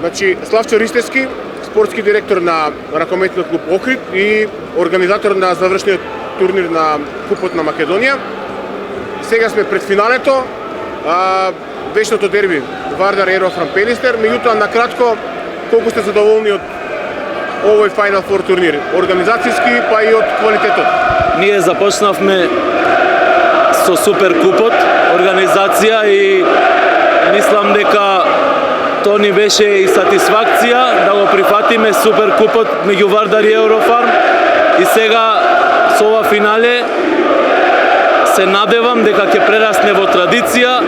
Значи, Славчо Ристевски, спортски директор на ракометниот клуб Охрид и организатор на завршниот турнир на Купот на Македонија. Сега сме пред финалето, вечното дерби Вардар Ерофран Пелистер. Меѓутоа, накратко, колку сте задоволни од овој Final Four турнир, организацијски па и од квалитетот? Ние започнавме со супер купот, организација и мислам дека тоа ни беше и сатисфакција да го прифатиме супер купот меѓу Вардар и Еурофарм и сега со ова финале се надевам дека ќе прерасне во традиција,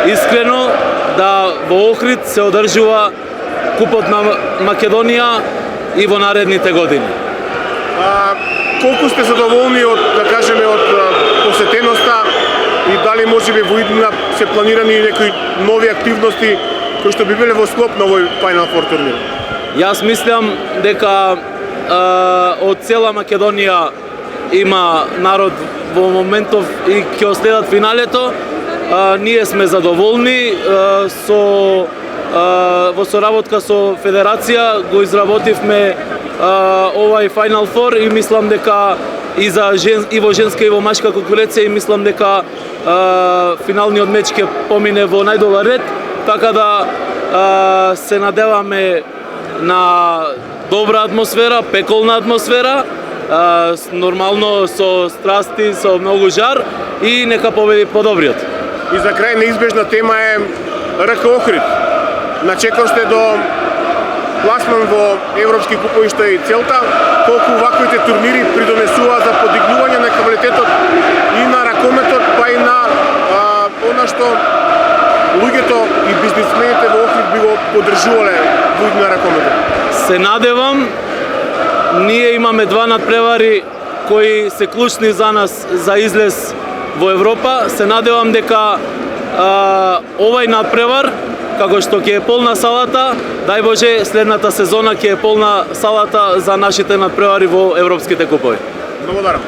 искрено да во Охрид се одржува Купот на Македонија и во наредните години. Колку сте задоволни од, да кажеме, од посетеноста и дали можеби во иднина се планирани некои нови активности кои што би биле во склоп на овој Final Four турнир? Јас мислам дека од цела Македонија има народ во моментов и ќе следат финалето. Ние сме задоволни во соработка со Федерација го изработивме овај Final Four и мислам дека и во женска и во машка конкуренција и мислам дека финалниот меч ќе помине во најдобар ред, така да се надеваме на добра атмосфера, пеколна атмосфера, нормално со страсти, со многу жар и нека победи подобриот. И за крај неизбежна тема е РК Охрид. Начекор сте до пласман во европски купови што е и целта. Колку ваквите турнири придонесуваат за подигнување на квалитетот и на ракометот, па и на она што луѓето и бизнисмените во Охрид би го поддржувале во на ракометот? Се надевам, ние имаме два надпревари кои се клучни за нас за излез во Европа. Се надевам дека овај надпревар, како што ќе е полна салата, дај Боже следната сезона ќе е полна салата за нашите надпревари во европските купови. Благодарам.